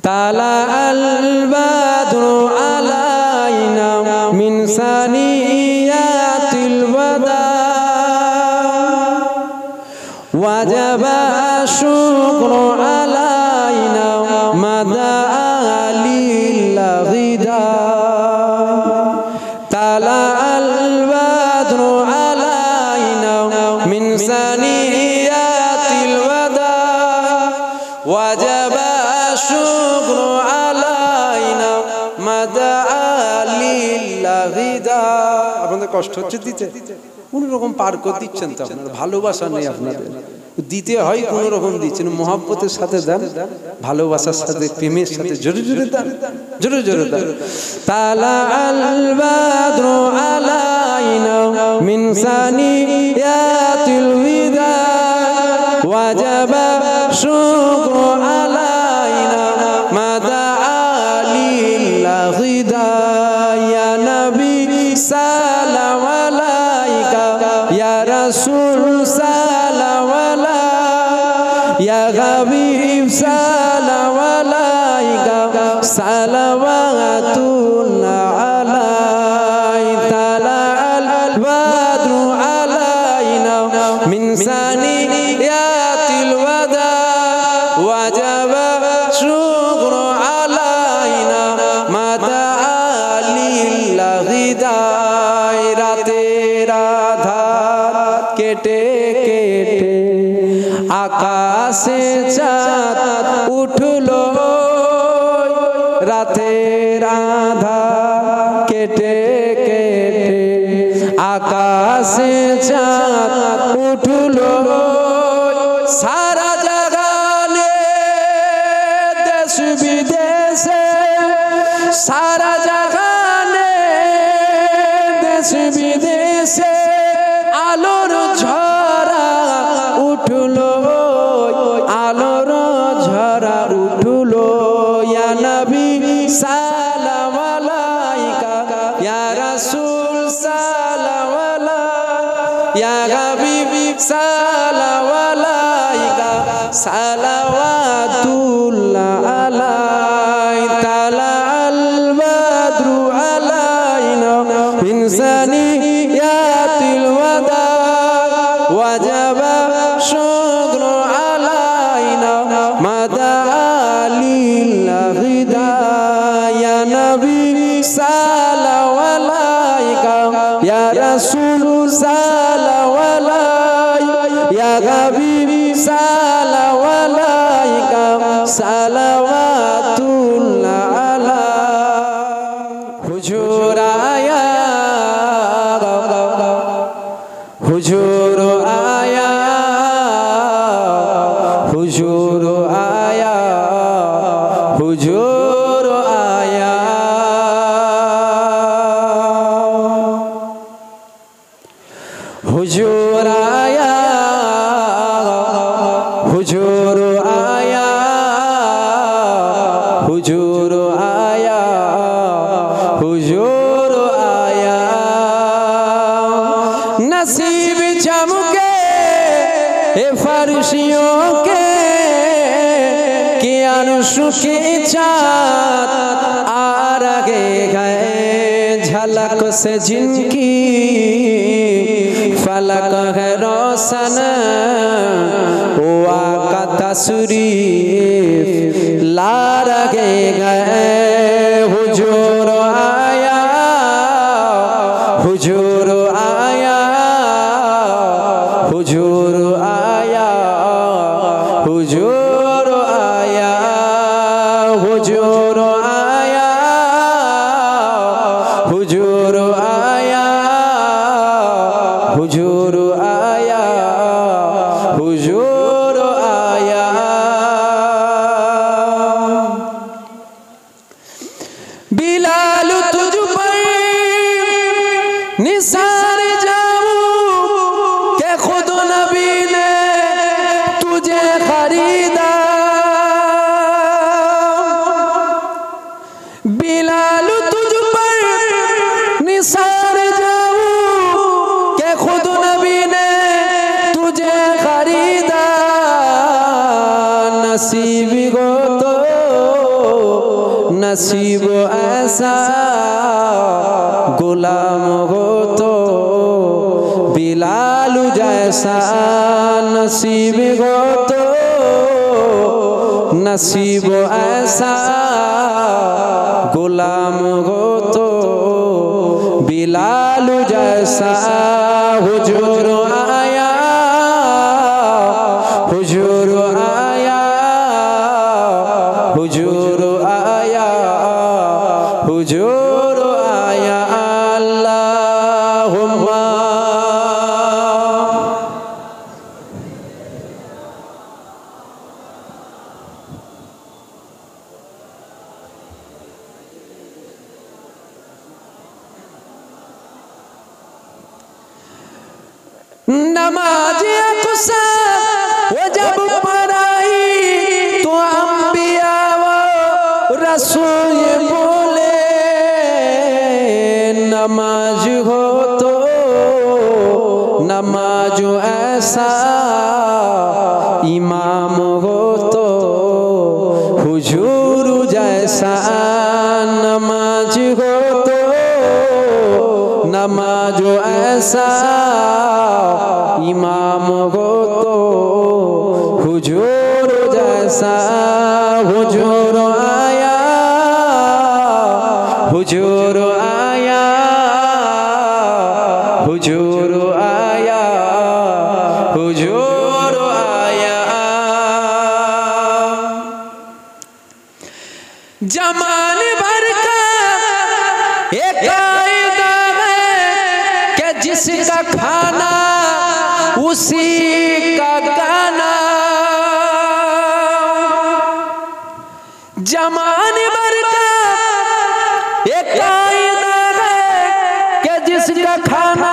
তালা আল বাদরু আলাইনা মিন সানিয়াতিল ওয়াদা ওয়াজাবা শুকরু আলাইনা মাদা লিল্লাহ গিদা তালা আল বাদরু আলাইনা মিন সানিয়াতিল ওয়াদা ওয়াজাবা শুকরু আলাইনা মাদা লিল্লাহ গিদা। আপনাদের কষ্ট হচ্ছে দিতে, কোনো রকম পার করে দিচ্ছেন তো, আপনার ভালোবাসা নেই, আপনাদের দিতে হয় কোনো রকম দিচ্ছেন, মহব্বতের সাথে দেন, ভালোবাসার সাথে প্রেমের সাথে জোরে জোরে দেন, জোরে জোরে দেন। তালা আল বাদরু আলাইনা মিন সানিয়াতিল ওয়াদা ওয়াজাবা শুকরু আলাইনা মাদা লিল্লাহ গিদা ইয়া নবী সালাম আলাইকা ইয়া রাসূল সালাম আলাইকা ইয়া হাবিব সালাম আলাইকা সালাওয়াতুল্লাহ আলাইকা তালা আল বাদরু আলাইনা মিন সানিয়াতিল ওয়াদা ওয়াজাবা শুকরু আলাইনা মাদা লিল্লাহ গিদা রাতের আধার কেটে কেটে আকাশে চাঁদ উঠলো রাতের আধার কেটে কেটে আকাশে চাঁদ উঠলো সারা জাগানে দেশ বিদেশে সারা জাগানে দেশ বিদেশে আলোর ঝরা উঠলো আলোর ঝরা উঠলো ইয়া নবী সালাম আলাইকা ইয়া রাসূল সালাম আলাইকা ইয়া হাবিব সালাম আলাইকা সালাওয়াতুল্লাহ আলাইকা তালা আল বাদরু আলাইনা মিন সানিয়াতিল ওয়াদা ওয়াজাবা শুকরু আলাইনা মাদা লিল্লাহ গিদা ইয়া নবী সালাম আলাইকা ইয়া রাসূল সালাম আলাইকা ইয়া হাবিব সালাম আলাইকা সালাওয়াতুল্লাহ আলাইকা হুজুর আয়া হুজুর আয়া হুজুর আয়া হুজুর আয়া হুজুর আয়া হুজুর আয়া হুজুর আয়া হুজুর আয়া नसीब चमके ए फर्शियों के अर्श के चाँद आ रहे गए झलक से जिनकी फलक है रोशन ओ आका तशरीफ ला रहे गए हुजूर आया हुजूर आया हुजूर आया हुजूर आया हुजूर आया हुजूर आया हुजूर आया हुजूर आया बिलाल तुझ पर निसार जाऊं के खुद नबी ने तुझे खरीदा बिलाल तुझ पर निसार जाऊं के खुद नबी ने तुझे खरीदा नसीब को तो नसीब ऐसा गुलाम हो तो बिलाल जैसा नसीब हो तो नसीब ऐसा गुलाम हो तो बिलाल जैसा हुजूर आया हुजूर आया हुजूर आया हुजूर आया अल्लाहुम्मा नमाज अक़सा वो जब पढ़ाई तो अंबिया व रसूल बोले नमाज हो तो नमाज ऐसा इमाम हो तो हुजूर जैसा नमाज हो तो नमाज ऐसा इमाम हो तो हुजूर जैसा हुजूर आया हुजूर आया हुजूर आया हुजूर आया जमान भर का एक कायदा है कि जिसका खाना उसी का गाना जमान भर का एक कायदा है कि जिसका खाना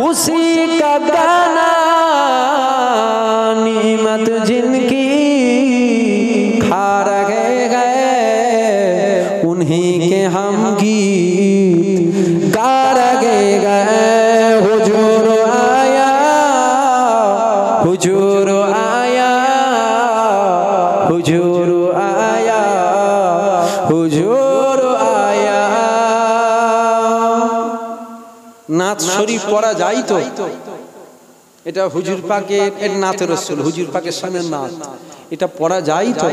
उसी का गाना नीमत जिनकी खा रहे गए उन्हीं के हम गीत गा रहे गए हुजूर आया हुजूर आया हुजूर आया हुजूर आया नात शरीफ पढ़ा যায় তো এটা হুজুর পাকের এর নাতে রাসূল হুজুর পাকের সামনে নাত এটা পড়া যায় তো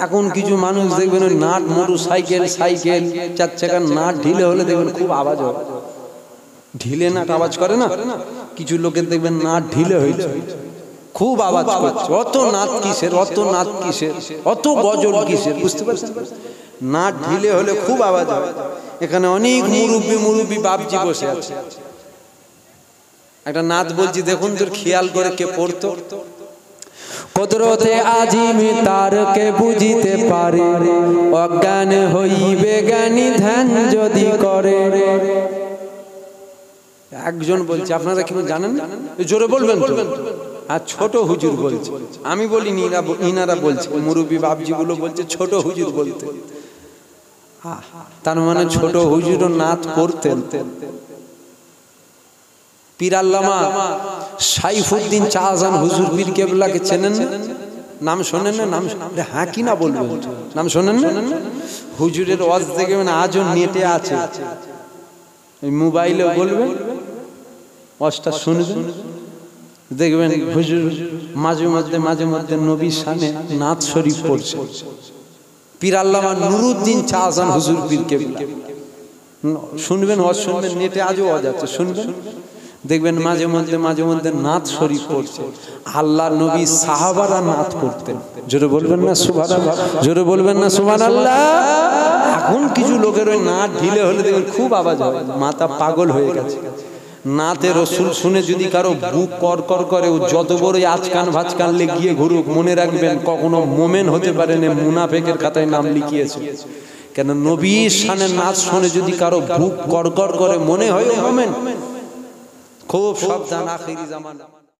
এখন কিছু মানুষ দেখবেন ওই নাট মোটরসাইকেল সাইকেল চার চাকার নাট ঢিলে হলে দেখবেন খুব আওয়াজ হয় ঢিলে নাট আওয়াজ করে না কিছু লোকের দেখবেন নাট ঢিলে হয়েছে খুব আওয়াজ করছে অত নাট কিসের অত নাট কিসের অত গজল কিসের বুঝতে পারছেন নাট ঢিলে হলে খুব আওয়াজ হয় এখানে অনেক মুরব্বি বাপজি বসে আছে একটা নাত বলছি দেখুন তোর খেয়াল করে কে পড়তো কুদরতে আজিম তারকে বুঝিতে পারে অজ্ঞান হইবে জ্ঞানী ধ্যান যদি করে একজন বলছে আপনারা কি জানেন জোরে বলবেন তো আর ছোট হুজুর বলছে আমি বলিনি ইনারা বলছে মুরব্বি বাপজি গুলো বলছে ছোট হুজুর বলতে তার মানে ছোট হুজুরও নাত পড়তেন পীর আল্লামা সাইফুদ্দিন শাহজাহান হুজুর পীর কেবলাকে চেনেন না নাম শোনেন না নাম হ্যাঁ কি না বলবেন নাম শোনেন না হুজুরের ওয়াজ দেখবেন আজও নেটে আছে ওই মোবাইলে বলবেন ওয়াজটা শুনবেন দেখবেন হুজুর মাঝে মধ্যে নবীর শানে নাত শরীফ পড়ছে পীর আল্লামা নুরুদ্দিন শাহজাহান হুজুর পীর কেবলা শুনবেন ওয়াজ শুনবেন নেটে আজও ওয়াজ আছে শুনবেন দেখবেন মাঝে মধ্যে নাত শরীফ পড়ছে আল্লাহর নবী সাহাবারা নাত পড়তেন জোরে বলবেন না সুবহানাল্লাহ জোরে বলবেন না সুবহানাল্লাহ এখন কিছু লোকের ওই নাত ঢিলে হলে দেখবেন খুব আওয়াজ হয় মাথা পাগল হয়ে গেছে নাতে রাসূল শুনে যদি কারো বুক করকর করে ও যত বড়ই আজকান ভাজকান লেগিয়ে ঘুরুক মনে রাখবেন কখনো মোমেন হতে পারে না মুনাফিকের খাতায় নাম লিখিয়েছে কেন নবীর শানে নাচ শুনে যদি কারো বুক করকর করে মনে হয় মোমেন খুব সাবধান আখিরি জামানা